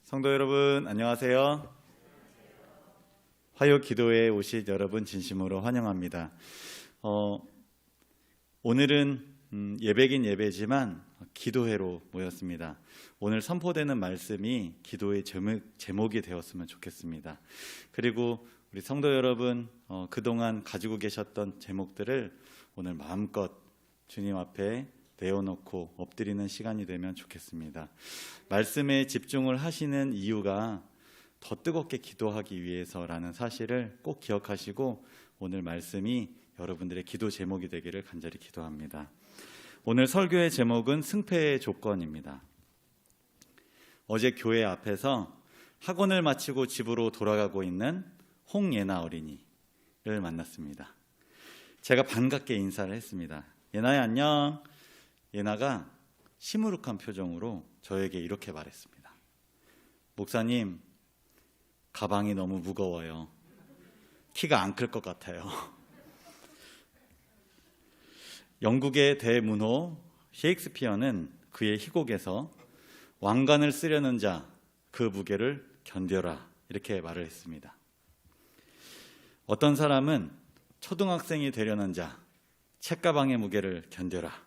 성도 여러분, 안녕하세요. 화요 기도회에 오신 여러분 진심으로 환영합니다. 오늘은 예배긴 예배지만 기도회로 모였습니다. 오늘 선포되는 말씀이 기도의 제목이 되었으면 좋겠습니다. 그리고 우리 성도 여러분, 그동안 가지고 계셨던 제목들을 오늘 마음껏 주님 앞에 내어놓고 엎드리는 시간이 되면 좋겠습니다. 말씀에 집중을 하시는 이유가 더 뜨겁게 기도하기 위해서라는 사실을 꼭 기억하시고 오늘 말씀이 여러분들의 기도 제목이 되기를 간절히 기도합니다. 오늘 설교의 제목은 승패의 조건입니다. 어제 교회 앞에서 학원을 마치고 집으로 돌아가고 있는 홍예나 어린이를 만났습니다. 제가 반갑게 인사를 했습니다. 예나야 안녕. 예나가 시무룩한 표정으로 저에게 이렇게 말했습니다. 목사님, 가방이 너무 무거워요. 키가 안 클 것 같아요. 영국의 대문호 셰익스피어는 그의 희곡에서 왕관을 쓰려는 자, 그 무게를 견뎌라 이렇게 말을 했습니다. 어떤 사람은 초등학생이 되려는 자, 책가방의 무게를 견뎌라.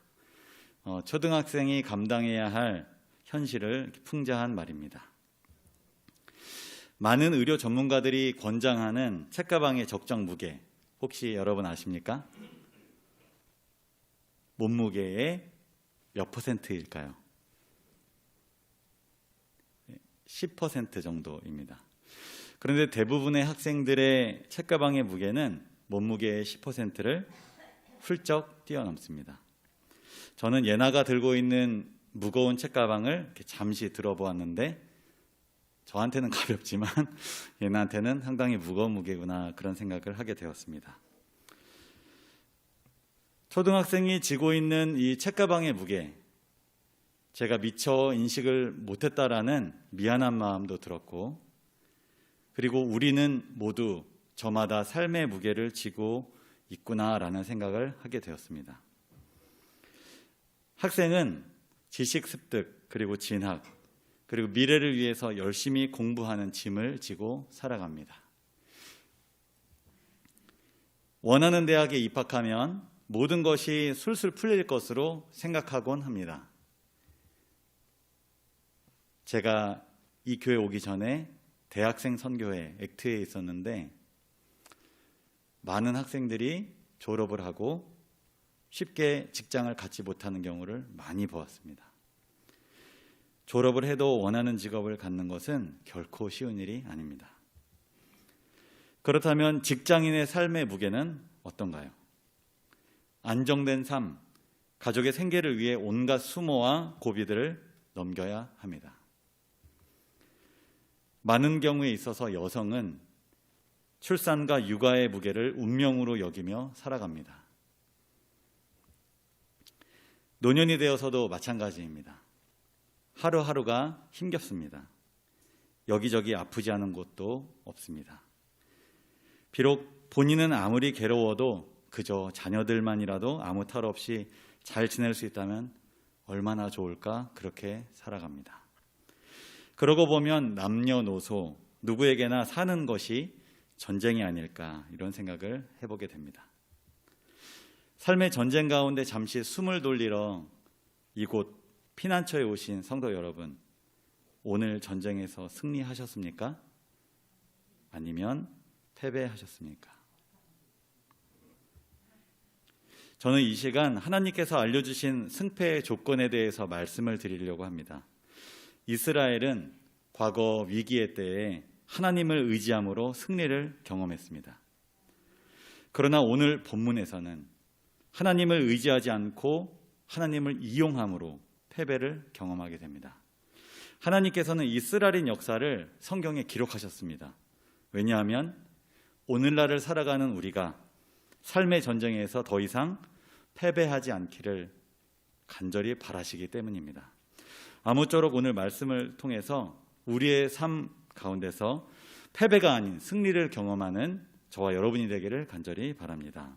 초등학생이 감당해야 할 현실을 풍자한 말입니다. 많은 의료 전문가들이 권장하는 책가방의 적정 무게 혹시 여러분 아십니까? 몸무게의 몇 %일까요? 10% 정도입니다. 그런데 대부분의 학생들의 책가방의 무게는 몸무게의 10%를 훌쩍 뛰어넘습니다. 저는 예나가 들고 있는 무거운 책가방을 잠시 들어보았는데 저한테는 가볍지만 예나한테는 상당히 무거운 무게구나 그런 생각을 하게 되었습니다. 초등학생이 지고 있는 이 책가방의 무게, 제가 미처 인식을 못했다라는 미안한 마음도 들었고, 그리고 우리는 모두 저마다 삶의 무게를 지고 있구나라는 생각을 하게 되었습니다. 학생은 지식 습득, 그리고 진학, 그리고 미래를 위해서 열심히 공부하는 짐을 지고 살아갑니다. 원하는 대학에 입학하면 모든 것이 술술 풀릴 것으로 생각하곤 합니다. 제가 이 교회 오기 전에 대학생 선교회 액트에 있었는데 많은 학생들이 졸업을 하고 쉽게 직장을 갖지 못하는 경우를 많이 보았습니다. 졸업을 해도 원하는 직업을 갖는 것은 결코 쉬운 일이 아닙니다. 그렇다면 직장인의 삶의 무게는 어떤가요? 안정된 삶, 가족의 생계를 위해 온갖 수모와 고비들을 넘겨야 합니다. 많은 경우에 있어서 여성은 출산과 육아의 무게를 운명으로 여기며 살아갑니다. 노년이 되어서도 마찬가지입니다. 하루하루가 힘겹습니다. 여기저기 아프지 않은 곳도 없습니다. 비록 본인은 아무리 괴로워도 그저 자녀들만이라도 아무 탈 없이 잘 지낼 수 있다면 얼마나 좋을까 그렇게 살아갑니다. 그러고 보면 남녀노소 누구에게나 사는 것이 전쟁이 아닐까 이런 생각을 해보게 됩니다. 삶의 전쟁 가운데 잠시 숨을 돌리러 이곳 피난처에 오신 성도 여러분, 오늘 전쟁에서 승리하셨습니까? 아니면 패배하셨습니까? 저는 이 시간 하나님께서 알려주신 승패의 조건에 대해서 말씀을 드리려고 합니다. 이스라엘은 과거 위기의 때에 하나님을 의지함으로 승리를 경험했습니다. 그러나 오늘 본문에서는 하나님을 의지하지 않고 하나님을 이용함으로 패배를 경험하게 됩니다. 하나님께서는 이스라엘의 역사를 성경에 기록하셨습니다. 왜냐하면 오늘날을 살아가는 우리가 삶의 전쟁에서 더 이상 패배하지 않기를 간절히 바라시기 때문입니다. 아무쪼록 오늘 말씀을 통해서 우리의 삶 가운데서 패배가 아닌 승리를 경험하는 저와 여러분이 되기를 간절히 바랍니다.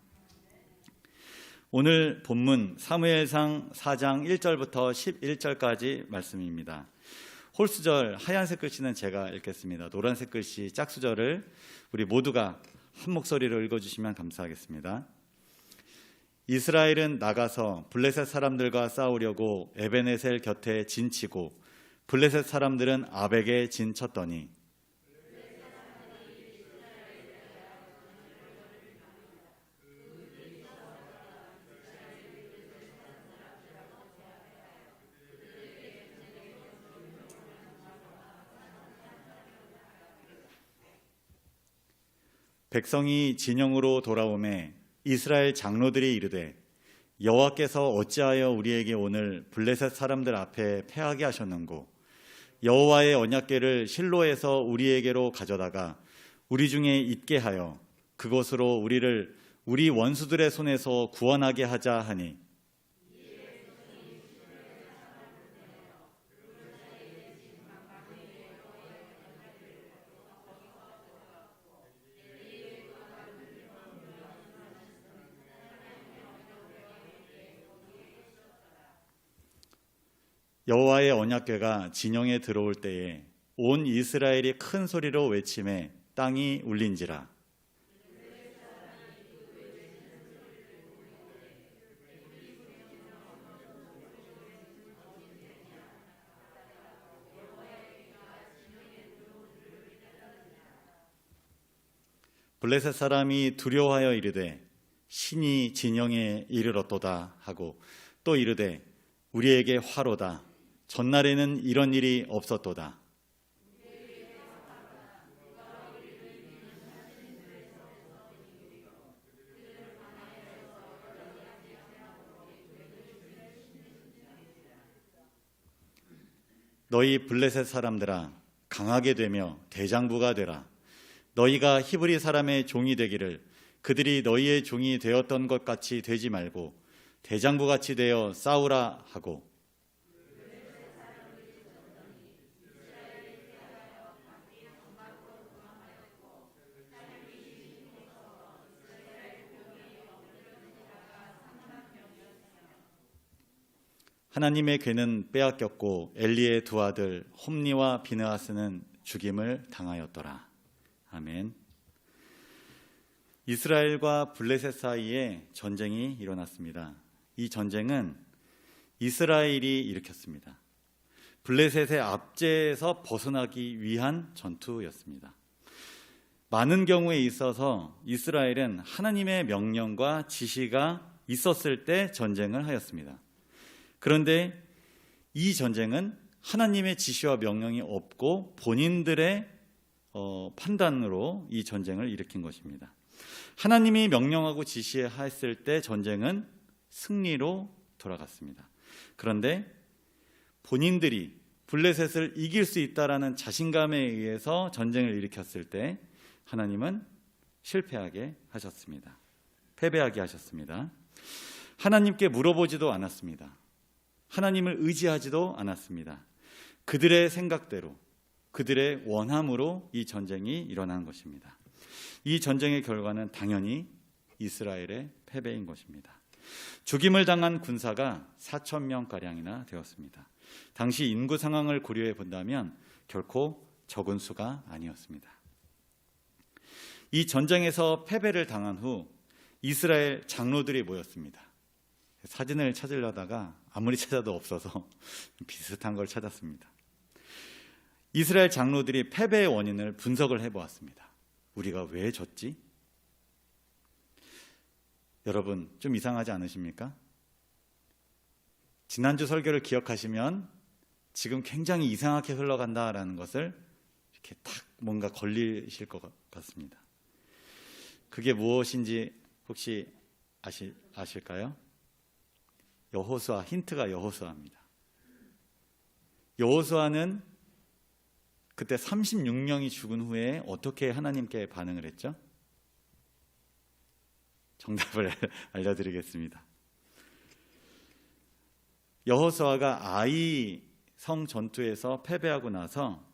오늘 본문 사무엘상 4장 1절부터 11절까지 말씀입니다. 홀수절 하얀색 글씨는 제가 읽겠습니다. 노란색 글씨 짝수절을 우리 모두가 한 목소리로 읽어주시면 감사하겠습니다. 이스라엘은 나가서 블레셋 사람들과 싸우려고 에베네셀 곁에 진치고 블레셋 사람들은 아벡에 진쳤더니 백성이 진영으로 돌아오매 이스라엘 장로들이 이르되 여호와께서 어찌하여 우리에게 오늘 블레셋 사람들 앞에 패하게 하셨는고 여호와의 언약궤를 실로에서 우리에게로 가져다가 우리 중에 있게 하여 그곳으로 우리를 우리 원수들의 손에서 구원하게 하자 하니 여호와의 언약궤가 진영에 들어올 때에 온 이스라엘이 큰 소리로 외치매 땅이 울린지라. 블레셋 사람이 두려워하여 이르되 신이 진영에 이르렀도다 하고 또 이르되 우리에게 화로다. 전날에는 이런 일이 없었도다. 너희 블레셋 사람들아 강하게 되며 대장부가 되라. 너희가 히브리 사람의 종이 되기를 그들이 너희의 종이 되었던 것 같이 되지 말고 대장부 같이 되어 싸우라 하고 하나님의 궤는 빼앗겼고 엘리의 두 아들 홈니와 비느하스는 죽임을 당하였더라. 아멘. 이스라엘과 블레셋 사이에 전쟁이 일어났습니다. 이 전쟁은 이스라엘이 일으켰습니다. 블레셋의 압제에서 벗어나기 위한 전투였습니다. 많은 경우에 있어서 이스라엘은 하나님의 명령과 지시가 있었을 때 전쟁을 하였습니다. 그런데 이 전쟁은 하나님의 지시와 명령이 없고 본인들의 판단으로 이 전쟁을 일으킨 것입니다. 하나님이 명령하고 지시했을 때 전쟁은 승리로 돌아갔습니다. 그런데 본인들이 블레셋을 이길 수 있다라는 자신감에 의해서 전쟁을 일으켰을 때 하나님은 실패하게 하셨습니다. 패배하게 하셨습니다. 하나님께 물어보지도 않았습니다. 하나님을 의지하지도 않았습니다. 그들의 생각대로, 그들의 원함으로 이 전쟁이 일어난 것입니다. 이 전쟁의 결과는 당연히 이스라엘의 패배인 것입니다. 죽임을 당한 군사가 4,000명가량이나 되었습니다. 당시 인구 상황을 고려해 본다면 결코 적은 수가 아니었습니다. 이 전쟁에서 패배를 당한 후 이스라엘 장로들이 모였습니다. 사진을 찾으려다가 아무리 찾아도 없어서 비슷한 걸 찾았습니다. 이스라엘 장로들이 패배의 원인을 분석을 해보았습니다. 우리가 왜 졌지? 여러분 좀 이상하지 않으십니까? 지난주 설교를 기억하시면 지금 굉장히 이상하게 흘러간다라는 것을 이렇게 탁 뭔가 걸리실 것 같습니다. 그게 무엇인지 혹시 아실까요? 여호수아, 힌트가 여호수아입니다. 여호수아는 그때 36명이 죽은 후에 어떻게 하나님께 반응을 했죠? 정답을 알려드리겠습니다. 여호수아가 아이 성 전투에서 패배하고 나서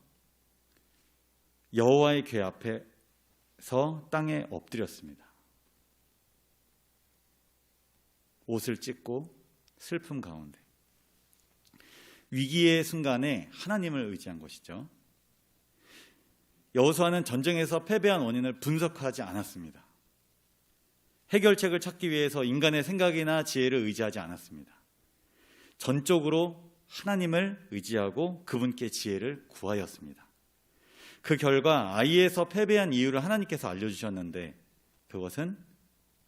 여호와의 궤 앞에서 땅에 엎드렸습니다. 옷을 찢고 슬픔 가운데 위기의 순간에 하나님을 의지한 것이죠. 여호수아는 전쟁에서 패배한 원인을 분석하지 않았습니다. 해결책을 찾기 위해서 인간의 생각이나 지혜를 의지하지 않았습니다. 전적으로 하나님을 의지하고 그분께 지혜를 구하였습니다. 그 결과 아이에서 패배한 이유를 하나님께서 알려주셨는데 그것은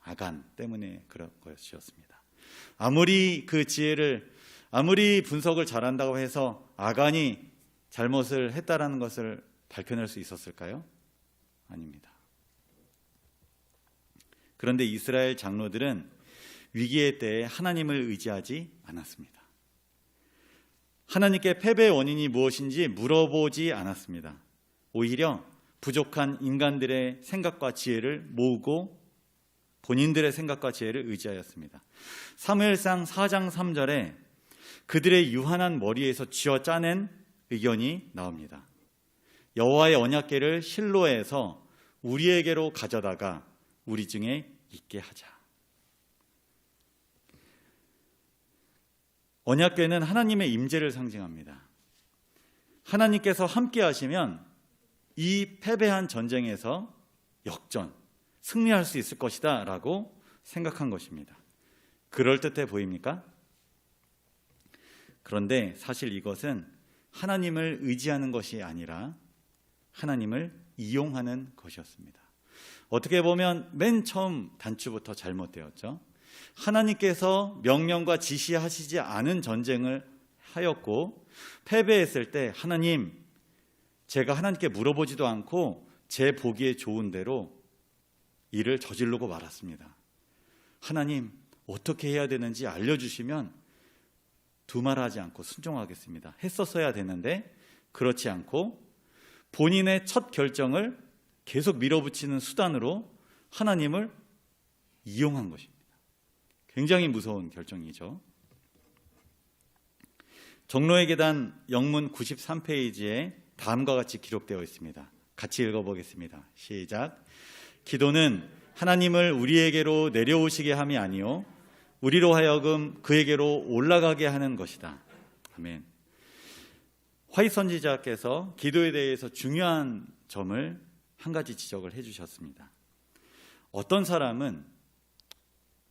아간 때문에 그런 것이었습니다. 아무리 그 지혜를 아무리 분석을 잘한다고 해서 아간이 잘못을 했다라는 것을 밝혀낼 수 있었을까요? 아닙니다. 그런데 이스라엘 장로들은 위기의 때에 하나님을 의지하지 않았습니다. 하나님께 패배의 원인이 무엇인지 물어보지 않았습니다. 오히려 부족한 인간들의 생각과 지혜를 모으고 본인들의 생각과 지혜를 의지하였습니다. 사무엘상 4장 3절에 그들의 유한한 머리에서 쥐어 짜낸 의견이 나옵니다. 여호와의 언약궤를 실로에서 우리에게로 가져다가 우리 중에 있게 하자. 언약궤는 하나님의 임재를 상징합니다. 하나님께서 함께 하시면 이 패배한 전쟁에서 역전, 승리할 수 있을 것이다 라고 생각한 것입니다. 그럴듯해 보입니까? 그런데 사실 이것은 하나님을 의지하는 것이 아니라 하나님을 이용하는 것이었습니다. 어떻게 보면 맨 처음 단추부터 잘못되었죠. 하나님께서 명령과 지시하시지 않은 전쟁을 하였고 패배했을 때 하나님, 제가 하나님께 물어보지도 않고 제 보기에 좋은 대로 일을 저지르고 말았습니다. 하나님, 어떻게 해야 되는지 알려주시면 두말하지 않고 순종하겠습니다. 했었어야 되는데 그렇지 않고 본인의 첫 결정을 계속 밀어붙이는 수단으로 하나님을 이용한 것입니다. 굉장히 무서운 결정이죠. 정로의 계단 영문 93페이지에 다음과 같이 기록되어 있습니다. 같이 읽어보겠습니다. 시작. 기도는 하나님을 우리에게로 내려오시게 함이 아니요 우리로 하여금 그에게로 올라가게 하는 것이다. 아멘. 화이트 선지자께서 기도에 대해서 중요한 점을 한 가지 지적을 해주셨습니다. 어떤 사람은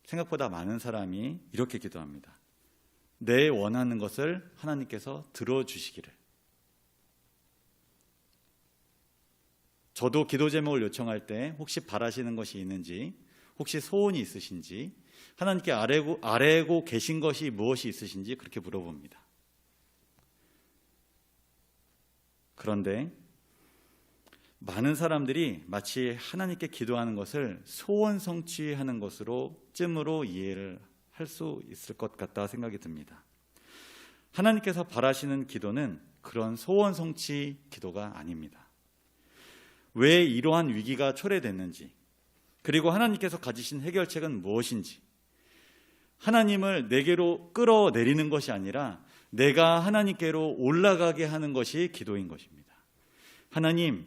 생각보다 많은 사람이 이렇게 기도합니다. 내 원하는 것을 하나님께서 들어주시기를. 저도 기도 제목을 요청할 때 혹시 바라시는 것이 있는지, 혹시 소원이 있으신지, 하나님께 아뢰고 계신 것이 무엇이 있으신지 그렇게 물어봅니다. 그런데 많은 사람들이 마치 하나님께 기도하는 것을 소원 성취하는 것으로 쯤으로 이해를 할 수 있을 것 같다 생각이 듭니다. 하나님께서 바라시는 기도는 그런 소원 성취 기도가 아닙니다. 왜 이러한 위기가 초래됐는지, 그리고 하나님께서 가지신 해결책은 무엇인지, 하나님을 내게로 끌어내리는 것이 아니라 내가 하나님께로 올라가게 하는 것이 기도인 것입니다. 하나님,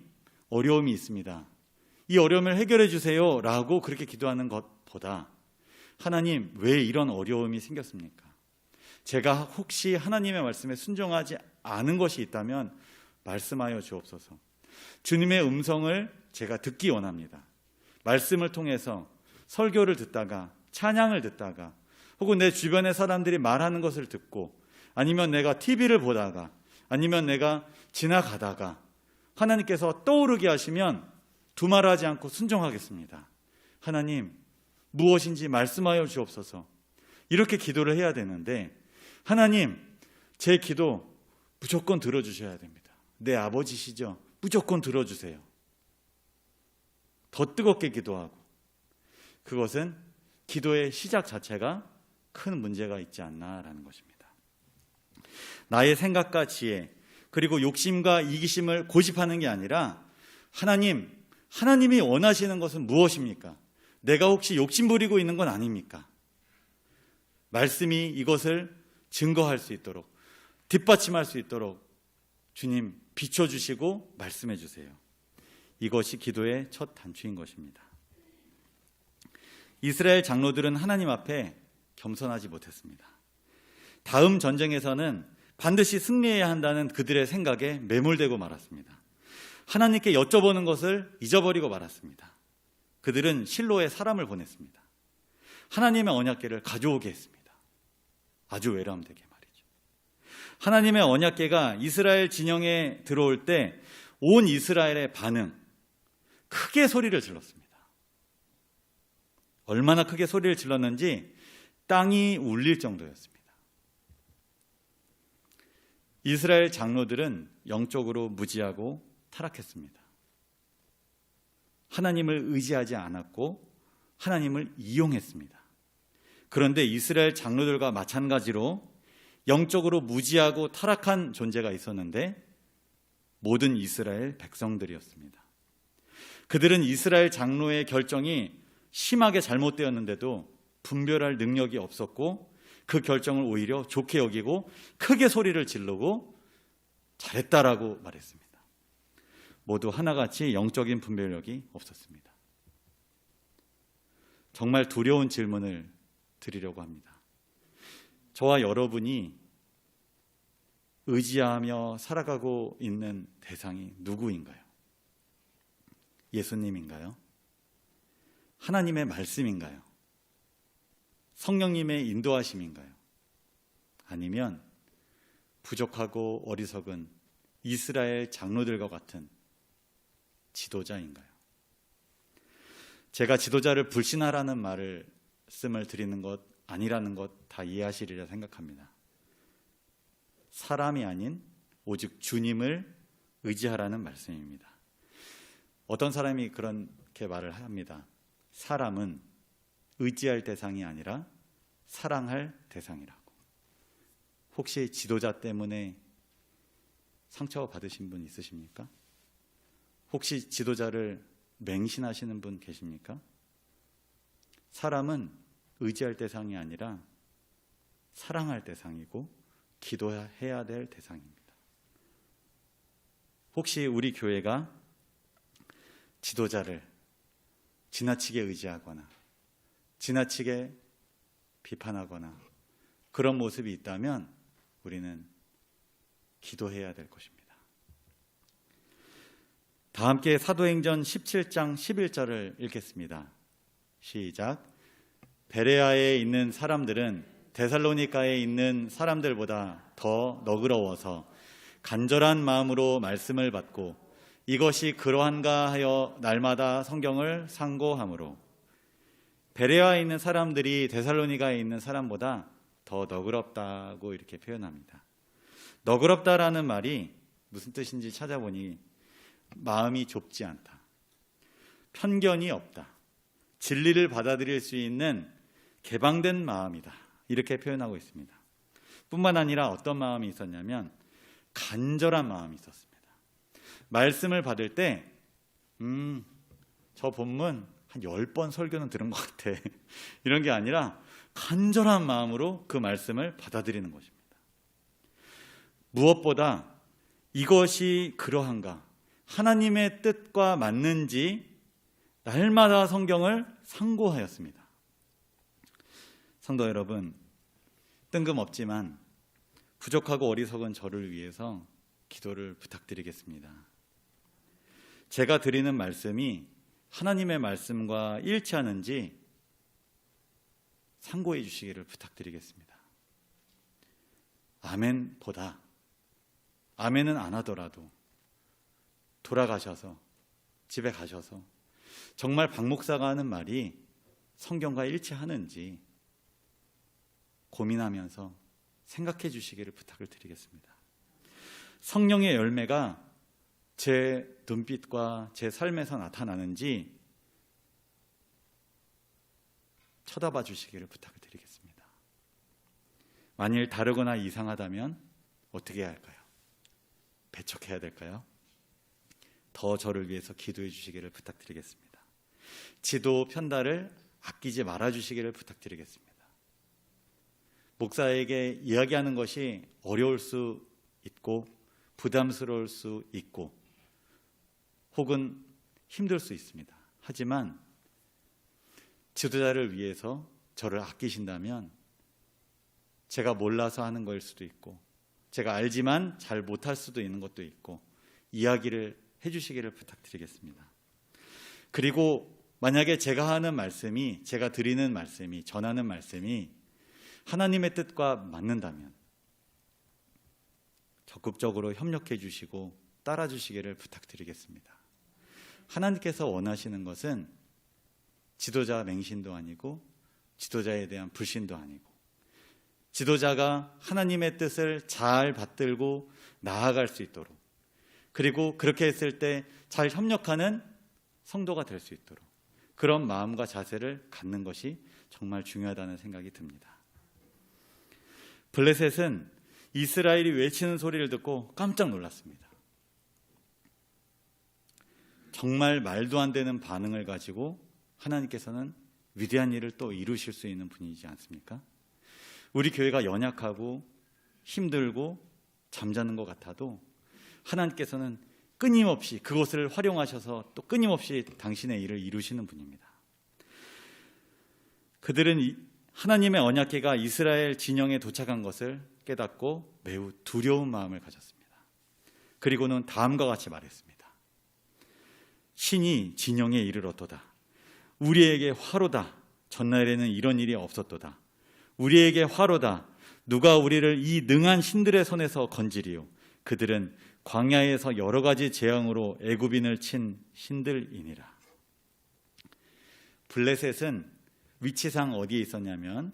어려움이 있습니다. 이 어려움을 해결해 주세요 라고 그렇게 기도하는 것보다 하나님, 왜 이런 어려움이 생겼습니까? 제가 혹시 하나님의 말씀에 순종하지 않은 것이 있다면 말씀하여 주옵소서. 주님의 음성을 제가 듣기 원합니다. 말씀을 통해서 설교를 듣다가, 찬양을 듣다가, 혹은 내 주변의 사람들이 말하는 것을 듣고, 아니면 내가 TV를 보다가, 아니면 내가 지나가다가 하나님께서 떠오르게 하시면 두말하지 않고 순종하겠습니다. 하나님, 무엇인지 말씀하여 주옵소서. 이렇게 기도를 해야 되는데, 하나님, 제 기도 무조건 들어주셔야 됩니다. 내 아버지시죠? 무조건 들어주세요. 더 뜨겁게 기도하고, 그것은 기도의 시작 자체가 큰 문제가 있지 않나라는 것입니다. 나의 생각과 지혜, 그리고 욕심과 이기심을 고집하는 게 아니라 하나님이 원하시는 것은 무엇입니까? 내가 혹시 욕심 부리고 있는 건 아닙니까? 말씀이 이것을 증거할 수 있도록, 뒷받침할 수 있도록 주님 비춰주시고 말씀해 주세요. 이것이 기도의 첫 단추인 것입니다. 이스라엘 장로들은 하나님 앞에 겸손하지 못했습니다. 다음 전쟁에서는 반드시 승리해야 한다는 그들의 생각에 매몰되고 말았습니다. 하나님께 여쭤보는 것을 잊어버리고 말았습니다. 그들은 실로에 사람을 보냈습니다. 하나님의 언약궤를 가져오게 했습니다. 아주 외람되게 말이죠. 하나님의 언약궤가 이스라엘 진영에 들어올 때 온 이스라엘의 반응, 크게 소리를 질렀습니다. 얼마나 크게 소리를 질렀는지 땅이 울릴 정도였습니다. 이스라엘 장로들은 영적으로 무지하고 타락했습니다. 하나님을 의지하지 않았고 하나님을 이용했습니다. 그런데 이스라엘 장로들과 마찬가지로 영적으로 무지하고 타락한 존재가 있었는데 모든 이스라엘 백성들이었습니다. 그들은 이스라엘 장로의 결정이 심하게 잘못되었는데도 분별할 능력이 없었고 그 결정을 오히려 좋게 여기고 크게 소리를 지르고 잘했다라고 말했습니다. 모두 하나같이 영적인 분별력이 없었습니다. 정말 두려운 질문을 드리려고 합니다. 저와 여러분이 의지하며 살아가고 있는 대상이 누구인가요? 예수님인가요? 하나님의 말씀인가요? 성령님의 인도하심인가요? 아니면 부족하고 어리석은 이스라엘 장로들과 같은 지도자인가요? 제가 지도자를 불신하라는 말씀을 드리는 것 아니라는 것 다 이해하시리라 생각합니다. 사람이 아닌 오직 주님을 의지하라는 말씀입니다. 어떤 사람이 그렇게 말을 합니다. 사람은 의지할 대상이 아니라 사랑할 대상이라고. 혹시 지도자 때문에 상처받으신 분 있으십니까? 혹시 지도자를 맹신하시는 분 계십니까? 사람은 의지할 대상이 아니라 사랑할 대상이고 기도해야 될 대상입니다. 혹시 우리 교회가 지도자를 지나치게 의지하거나 지나치게 비판하거나 그런 모습이 있다면 우리는 기도해야 될 것입니다. 다 함께 사도행전 17장 11절을 읽겠습니다. 시작. 베레아에 있는 사람들은 데살로니가에 있는 사람들보다 더 너그러워서 간절한 마음으로 말씀을 받고 이것이 그러한가 하여 날마다 성경을 상고하므로. 베레아에 있는 사람들이 데살로니가에 있는 사람보다 더 너그럽다고 이렇게 표현합니다. 너그럽다라는 말이 무슨 뜻인지 찾아보니 마음이 좁지 않다, 편견이 없다, 진리를 받아들일 수 있는 개방된 마음이다, 이렇게 표현하고 있습니다. 뿐만 아니라 어떤 마음이 있었냐면 간절한 마음이 있었습니다. 말씀을 받을 때 저 본문 한 10번 설교는 들은 것 같아 이런 게 아니라 간절한 마음으로 그 말씀을 받아들이는 것입니다. 무엇보다 이것이 그러한가, 하나님의 뜻과 맞는지 날마다 성경을 상고하였습니다. 성도 여러분, 뜬금없지만 부족하고 어리석은 저를 위해서 기도를 부탁드리겠습니다. 제가 드리는 말씀이 하나님의 말씀과 일치하는지 상고해 주시기를 부탁드리겠습니다. 아멘보다 아멘은 안 하더라도 돌아가셔서 집에 가셔서 정말 박 목사가 하는 말이 성경과 일치하는지 고민하면서 생각해 주시기를 부탁을 드리겠습니다. 성령의 열매가 제 눈빛과 제 삶에서 나타나는지 쳐다봐 주시기를 부탁을 드리겠습니다. 만일 다르거나 이상하다면 어떻게 해야 할까요? 배척해야 될까요? 더 저를 위해서 기도해 주시기를 부탁드리겠습니다. 지도 편달을 아끼지 말아 주시기를 부탁드리겠습니다. 목사에게 이야기하는 것이 어려울 수 있고 부담스러울 수 있고 혹은 힘들 수 있습니다. 하지만 지도자를 위해서 저를 아끼신다면 제가 몰라서 하는 거일 수도 있고 제가 알지만 잘 못할 수도 있는 것도 있고 이야기를 해주시기를 부탁드리겠습니다. 그리고 만약에 제가 하는 말씀이, 제가 드리는 말씀이, 전하는 말씀이 하나님의 뜻과 맞는다면 적극적으로 협력해 주시고 따라 주시기를 부탁드리겠습니다. 하나님께서 원하시는 것은 지도자 맹신도 아니고 지도자에 대한 불신도 아니고 지도자가 하나님의 뜻을 잘 받들고 나아갈 수 있도록, 그리고 그렇게 했을 때 잘 협력하는 성도가 될 수 있도록 그런 마음과 자세를 갖는 것이 정말 중요하다는 생각이 듭니다. 블레셋은 이스라엘이 외치는 소리를 듣고 깜짝 놀랐습니다. 정말 말도 안 되는 반응을 가지고 하나님께서는 위대한 일을 또 이루실 수 있는 분이지 않습니까? 우리 교회가 연약하고 힘들고 잠자는 것 같아도 하나님께서는 끊임없이 그것을 활용하셔서 또 끊임없이 당신의 일을 이루시는 분입니다. 그들은 하나님의 언약궤가 이스라엘 진영에 도착한 것을 깨닫고 매우 두려운 마음을 가졌습니다. 그리고는 다음과 같이 말했습니다. 신이 진영에 이르렀도다. 우리에게 화로다. 전날에는 이런 일이 없었도다. 우리에게 화로다. 누가 우리를 이 능한 신들의 손에서 건지리요. 그들은 광야에서 여러 가지 재앙으로 애굽인을 친 신들이니라. 블레셋은 위치상 어디에 있었냐면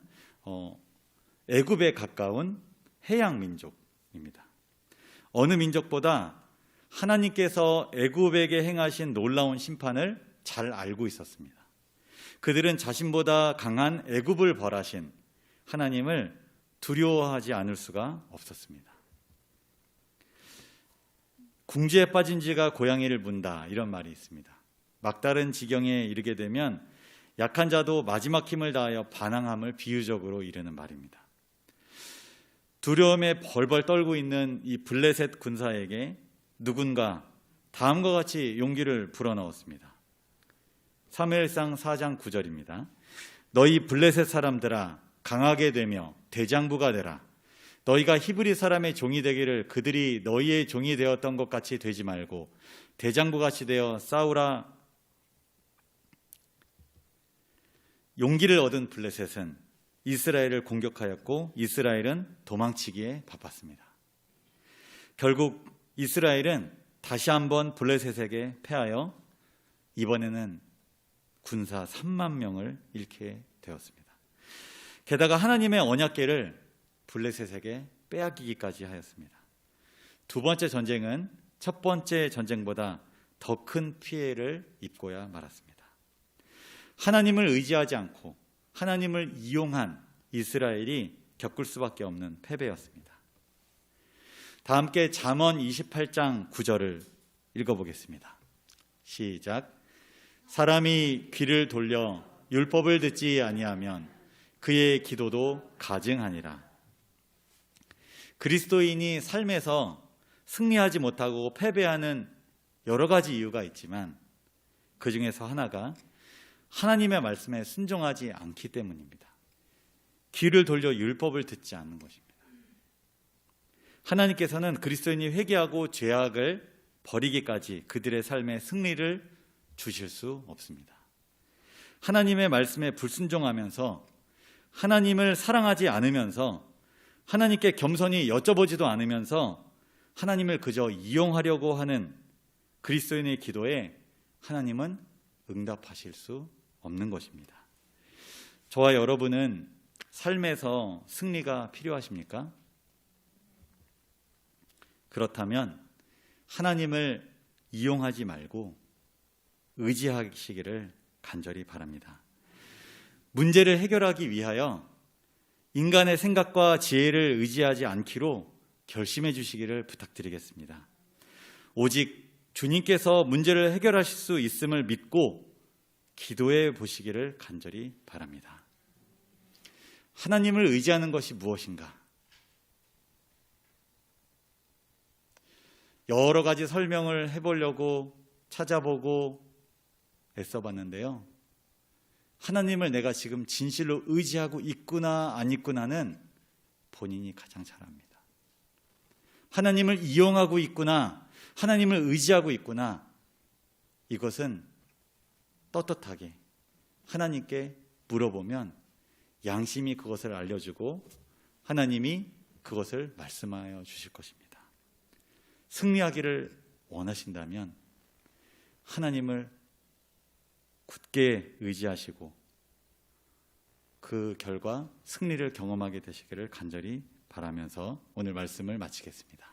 애굽에 가까운 해양 민족입니다. 어느 민족보다 하나님께서 애굽에게 행하신 놀라운 심판을 잘 알고 있었습니다. 그들은 자신보다 강한 애굽을 벌하신 하나님을 두려워하지 않을 수가 없었습니다. 궁지에 빠진 쥐가 고양이를 문다, 이런 말이 있습니다. 막다른 지경에 이르게 되면 약한 자도 마지막 힘을 다하여 반항함을 비유적으로 이르는 말입니다. 두려움에 벌벌 떨고 있는 이 블레셋 군사에게 누군가 다음과 같이 용기를 불어넣었습니다. 사무엘상 4장 9절입니다. 너희 블레셋 사람들아 강하게 되며 대장부가 되라. 너희가 히브리 사람의 종이 되기를 그들이 너희의 종이 되었던 것 같이 되지 말고 대장부같이 되어 싸우라. 용기를 얻은 블레셋은 이스라엘을 공격하였고 이스라엘은 도망치기에 바빴습니다. 결국 이스라엘은 다시 한번 블레셋에게 패하여 이번에는 군사 3만 명을 잃게 되었습니다. 게다가 하나님의 언약궤를 블레셋에게 빼앗기기까지 하였습니다. 두 번째 전쟁은 첫 번째 전쟁보다 더 큰 피해를 입고야 말았습니다. 하나님을 의지하지 않고 하나님을 이용한 이스라엘이 겪을 수밖에 없는 패배였습니다. 다 함께 잠언 28장 9절을 읽어보겠습니다. 시작. 사람이 귀를 돌려 율법을 듣지 아니하면 그의 기도도 가증하니라. 그리스도인이 삶에서 승리하지 못하고 패배하는 여러 가지 이유가 있지만 그 중에서 하나가 하나님의 말씀에 순종하지 않기 때문입니다. 귀를 돌려 율법을 듣지 않는 것입니다. 하나님께서는 그리스도인이 회개하고 죄악을 버리기까지 그들의 삶에 승리를 주실 수 없습니다. 하나님의 말씀에 불순종하면서 하나님을 사랑하지 않으면서 하나님께 겸손히 여쭤보지도 않으면서 하나님을 그저 이용하려고 하는 그리스도인의 기도에 하나님은 응답하실 수 없는 것입니다. 저와 여러분은 삶에서 승리가 필요하십니까? 그렇다면 하나님을 이용하지 말고 의지하시기를 간절히 바랍니다. 문제를 해결하기 위하여 인간의 생각과 지혜를 의지하지 않기로 결심해 주시기를 부탁드리겠습니다. 오직 주님께서 문제를 해결하실 수 있음을 믿고 기도해 보시기를 간절히 바랍니다. 하나님을 의지하는 것이 무엇인가? 여러 가지 설명을 해보려고 찾아보고 애써봤는데요. 하나님을 내가 지금 진실로 의지하고 있구나 안 있구나는 본인이 가장 잘 압니다. 하나님을 이용하고 있구나, 하나님을 의지하고 있구나, 이것은 떳떳하게 하나님께 물어보면 양심이 그것을 알려주고 하나님이 그것을 말씀하여 주실 것입니다. 승리하기를 원하신다면 하나님을 굳게 의지하시고 그 결과 승리를 경험하게 되시기를 간절히 바라면서 오늘 말씀을 마치겠습니다.